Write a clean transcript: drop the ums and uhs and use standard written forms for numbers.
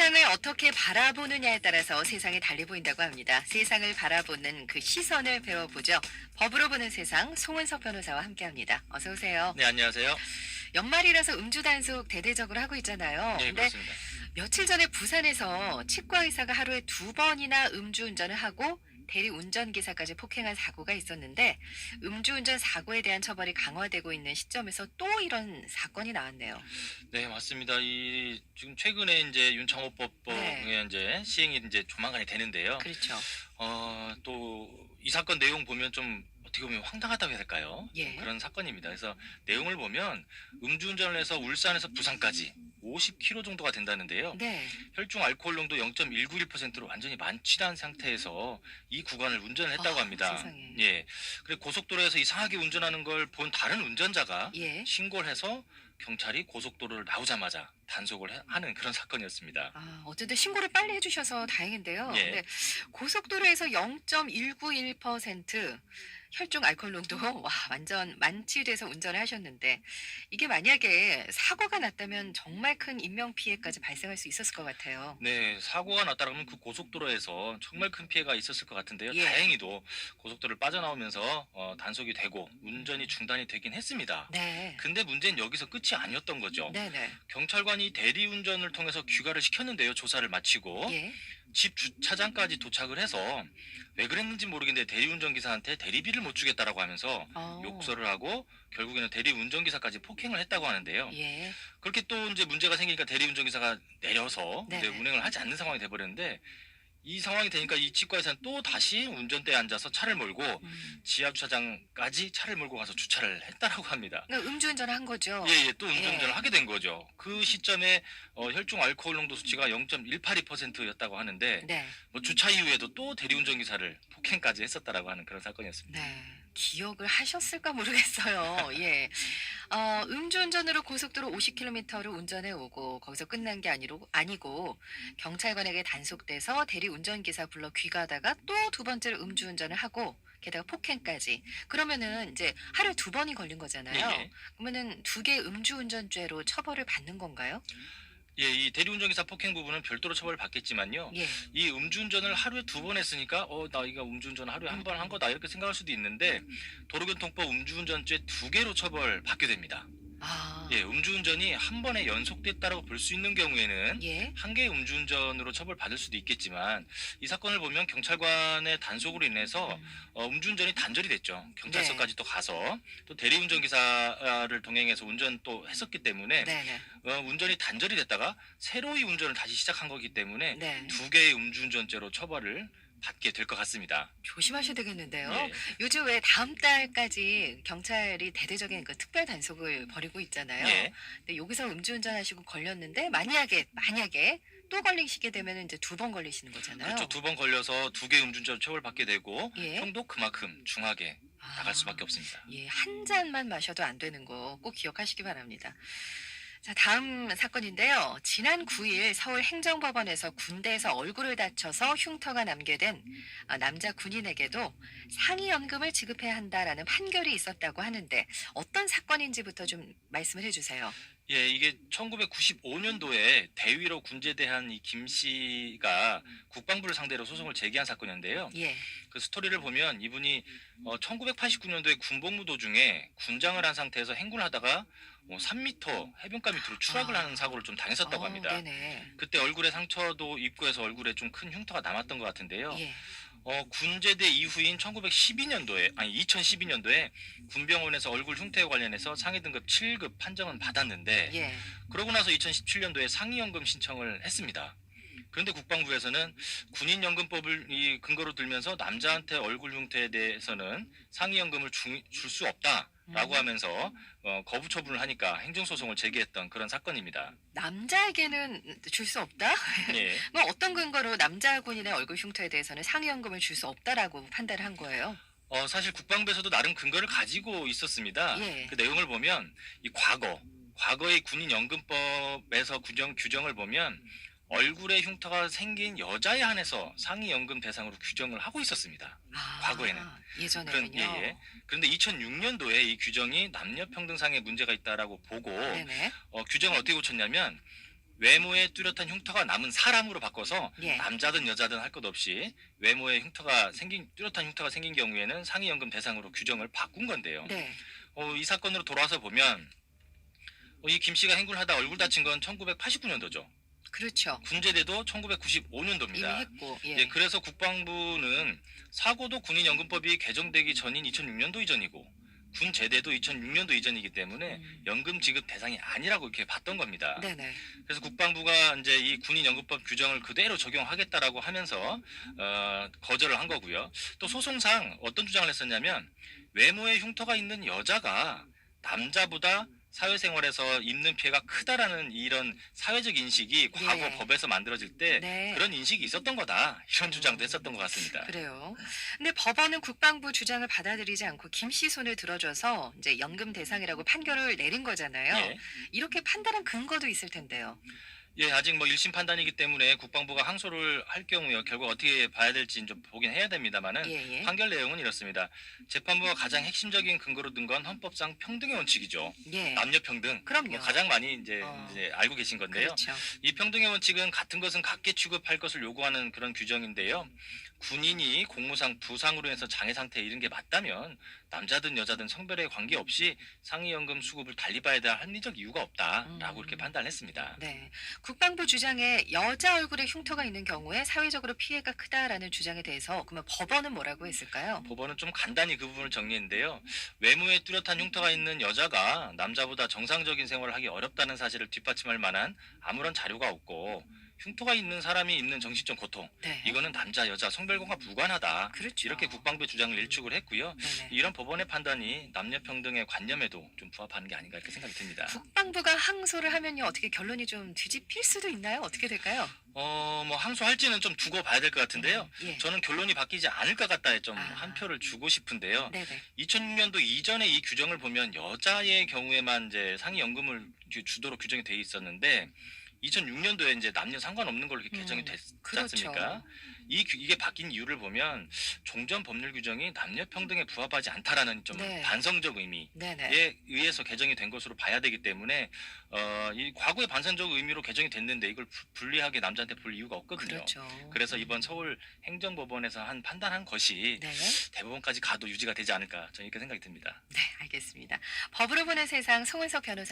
세상을 어떻게 바라보느냐에 따라서 세상이 달리 보인다고 합니다. 세상을 바라보는 그 시선을 배워보죠. 법으로 보는 세상, 송은석 변호사와 함께합니다. 어서 오세요. 네, 안녕하세요. 연말이라서 음주 단속 대대적으로 하고 있잖아요. 네, 근데 그렇습니다. 며칠 전에 부산에서 치과 의사가 하루에 2번이나 음주운전을 하고 대리 운전기사까지 폭행한 사고가 있었는데 음주운전 사고에 대한 처벌이 강화되고 있는 시점에서 또 이런 사건이 나왔네요. 네, 맞습니다. 이 지금 최근에 이제 윤창호법에 네. 이제 시행이 이제 조만간에 되는데요. 그렇죠. 또 이 사건 내용 보면 좀 어떻게 보면 황당하다고 해야 될까요? 예. 그런 사건입니다. 그래서 내용을 보면 음주운전을 해서 울산에서 부산까지 50km 정도가 된다는데요. 네. 혈중 알코올 농도 0.191%로 완전히 만취한 상태에서 이 구간을 운전을 했다고 아, 합니다. 세상에. 예. 그리고 고속도로에서 이상하게 운전하는 걸 본 다른 운전자가 예. 신고를 해서 경찰이 고속도로를 나오자마자 단속을 하는 그런 사건이었습니다. 아, 어쨌든 신고를 빨리 해주셔서 다행인데요. 예. 근데 고속도로에서 0.191% 혈중 알코올 농도, 와, 완전 만취돼서 운전을 하셨는데, 이게 만약에 사고가 났다면 정말 큰 인명피해까지 발생할 수 있었을 것 같아요. 네, 사고가 났다면 그 고속도로에서 정말 큰 피해가 있었을 것 같은데요. 예. 다행히도 고속도로를 빠져나오면서 단속이 되고 운전이 중단이 되긴 했습니다. 네. 근데 문제는 여기서 끝이 아니었던 거죠. 네네. 경찰관이 대리운전을 통해서 귀가를 시켰는데요. 조사를 마치고 예. 집 주차장까지 도착을 해서 왜 그랬는지 모르겠는데 대리운전기사한테 대리비를 못 주겠다라고 하면서 어. 욕설을 하고 결국에는 대리운전기사까지 폭행을 했다고 하는데요. 예. 그렇게 또 이제 문제가 생기니까 대리운전기사가 내려서 이제 네네. 운행을 하지 않는 상황이 돼버렸는데 이 상황이 되니까 이 치과에서는 또 다시 운전대에 앉아서 차를 몰고 지하 주차장까지 차를 몰고 가서 주차를 했다라고 합니다. 그러니까 음주운전을 한 거죠. 예, 또 운전을 예. 하게 된 거죠. 그 시점에 혈중 알코올 농도 수치가 0.182%였다고 하는데 네. 뭐 주차 이후에도 또 대리운전 기사를 폭행까지 했었다라고 하는 그런 사건이었습니다. 네. 기억을 하셨을까 모르겠어요. 예. 음주운전으로 고속도로 50km를 운전해 오고 거기서 끝난 게 아니고 경찰관에게 단속돼서 대리운전기사 불러 귀가하다가 또 두 번째로 음주운전을 하고 게다가 폭행까지. 그러면은 이제 하루에 2번이 걸린 거잖아요. 예, 예. 그러면은 2개 음주운전죄로 처벌을 받는 건가요? 예, 이 대리운전기사 폭행 부분은 별도로 처벌을 받겠지만요. 예. 이 음주운전을 하루에 2번 했으니까 나 이거 음주운전 하루에 한 번 한 거다 이렇게 생각할 수도 있는데 도로교통법 음주운전죄 2개로 처벌받게 됩니다. 아. 예, 음주운전이 한 번에 연속됐다라고 볼 수 있는 경우에는 예. 한 개의 음주운전으로 처벌받을 수도 있겠지만 이 사건을 보면 경찰관의 단속으로 인해서 음주운전이 단절이 됐죠. 경찰서까지 또 가서 또 대리운전기사를 동행해서 운전 또 했었기 때문에 네네. 운전이 단절이 됐다가 새로이 운전을 다시 시작한 거기 때문에 네. 2개의 음주운전죄로 처벌을 받게 될 것 같습니다. 조심하셔야 되겠는데요. 예. 요즘 왜 다음 달까지 경찰이 대대적인 그 특별 단속을 벌이고 있잖아요. 예. 근데 여기서 음주운전 하시고 걸렸는데 만약에 또 걸리시게 되면 이제 2번 걸리시는 거잖아요. 그렇죠. 2번 걸려서 2개 음주운전 처벌받게 되고 예. 형도 그만큼 중하게 나갈 아, 수밖에 없습니다. 예, 한 잔만 마셔도 안 되는 거 꼭 기억하시기 바랍니다. 자, 다음 사건인데요. 지난 9일 서울행정법원에서 군대에서 얼굴을 다쳐서 흉터가 남게 된 남자 군인에게도 상해연금을 지급해야 한다라는 판결이 있었다고 하는데 어떤 사건인지부터 좀 말씀을 해주세요. 예, 이게 1995년도에 대위로 군제대한 이 김 씨가 국방부를 상대로 소송을 제기한 사건인데요. 예. 그 스토리를 보면 이분이 1989년도에 군복무 도중에 군장을 한 상태에서 행군을 하다가 3m 해변가 밑으로 추락을 하는 사고를 좀 당했었다고 합니다. 네네. 그때 얼굴에 상처도 입고 해서 얼굴에 좀 큰 흉터가 남았던 것 같은데요. 예. 군제대 이후인 2012년도에 군병원에서 얼굴 흉터에 관련해서 상해 등급 7급 판정은 받았는데 예. 그러고 나서 2017년도에 상해연금 신청을 했습니다. 그런데 국방부에서는 군인연금법을 이 근거로 들면서 남자한테 얼굴 흉터에 대해서는 상해연금을 줄 수 없다라고 하면서 거부 처분을 하니까 행정소송을 제기했던 그런 사건입니다. 남자에게는 줄 수 없다? 예. 뭐 어떤 근거로 남자 군인의 얼굴 흉터에 대해서는 상해연금을 줄 수 없다라고 판단을 한 거예요? 사실 국방부에서도 나름 근거를 가지고 있었습니다. 예. 그 내용을 보면 이 과거의 군인연금법에서 규정을 보면 얼굴에 흉터가 생긴 여자에 한해서 상해연금 대상으로 규정을 하고 있었습니다. 아, 과거에는. 예전에는요. 예. 그런데 2006년도에 이 규정이 남녀평등상에 문제가 있다라고 보고 네네. 규정을 어떻게 고쳤냐면 외모에 뚜렷한 흉터가 남은 사람으로 바꿔서 예. 남자든 여자든 할 것 없이 외모에 뚜렷한 흉터가 생긴 경우에는 상해연금 대상으로 규정을 바꾼 건데요. 네. 이 사건으로 돌아와서 보면 이 김 씨가 행군하다 얼굴 다친 건 1989년도죠. 그렇죠. 군제대도 이미 1995년도입니다. 했고. 예, 예. 그래서 국방부는 사고도 군인연금법이 개정되기 전인 2006년도 이전이고 군 제대도 2006년도 이전이기 때문에 음. 연금 지급 대상이 아니라고 이렇게 봤던 겁니다. 네네. 그래서 국방부가 이제 이 군인연금법 규정을 그대로 적용하겠다라고 하면서 거절을 한 거고요. 또 소송상 어떤 주장을 했었냐면 외모에 흉터가 있는 여자가 남자보다 사회생활에서 입는 피해가 크다라는 이런 사회적 인식이 과거 예. 법에서 만들어질 때 네. 그런 인식이 있었던 거다. 이런 주장도 했었던 것 같습니다. 그래요. 근데 법원은 국방부 주장을 받아들이지 않고 김 씨 손을 들어줘서 이제 연금 대상이라고 판결을 내린 거잖아요. 예. 이렇게 판단한 근거도 있을 텐데요. 예, 아직 뭐 1심 판단이기 때문에 국방부가 항소를 할 경우요. 결국 어떻게 봐야 될지 좀 보긴 해야 됩니다만은 예. 판결 내용은 이렇습니다. 재판부가 가장 핵심적인 근거로 든 건 헌법상 평등의 원칙이죠. 예. 남녀 평등. 그럼요. 뭐 가장 많이 이제 어. 알고 계신 건데요. 그렇죠. 이 평등의 원칙은 같은 것은 같게 취급할 것을 요구하는 그런 규정인데요. 군인이 공무상 부상으로 해서 장애 상태에 이른 게 맞다면 남자든 여자든 성별에 관계없이 상해연금 수급을 달리 봐야 될 합리적 이유가 없다라고 이렇게 판단했습니다. 네. 국방부 주장에 여자 얼굴에 흉터가 있는 경우에 사회적으로 피해가 크다라는 주장에 대해서 그러면 법원은 뭐라고 했을까요? 법원은 좀 간단히 그 부분을 정리했는데요. 외모에 뚜렷한 흉터가 있는 여자가 남자보다 정상적인 생활을 하기 어렵다는 사실을 뒷받침할 만한 아무런 자료가 없고 흉터가 있는 사람이 입는 정신적 고통 네. 이거는 남자 여자 성별과 무관하다. 그렇죠. 이렇게 국방부의 주장을 일축을 했고요. 네네. 이런 법원의 판단이 남녀 평등의 관념에도 좀 부합하는 게 아닌가 이렇게 생각이 듭니다. 국방부가 항소를 하면요 어떻게 결론이 좀 뒤집힐 수도 있나요? 어떻게 될까요? 뭐 항소할지는 좀 두고 봐야 될 것 같은데요. 예. 저는 결론이 바뀌지 않을 것 같다에 좀 아. 한 표를 주고 싶은데요. 네네. 2006년도 이전에 이 규정을 보면 여자의 경우에만 이제 상해연금을 주도록 규정이 돼 있었는데 2006년도에 이제 남녀 상관없는 걸로 이렇게 개정이 됐지 그렇죠. 않습니까? 이게 바뀐 이유를 보면 종전 법률 규정이 남녀 평등에 부합하지 않다라는 좀 네. 반성적 의미에 네네. 의해서 개정이 된 것으로 봐야 되기 때문에 이 과거의 반성적 의미로 개정이 됐는데 이걸 불리하게 남자한테 볼 이유가 없거든요. 그렇죠. 그래서 이번 서울 행정법원에서 판단한 것이 네. 대법원까지 가도 유지가 되지 않을까 저는 이렇게 생각이 듭니다. 네, 알겠습니다. 법으로 보는 세상 송은석 변호사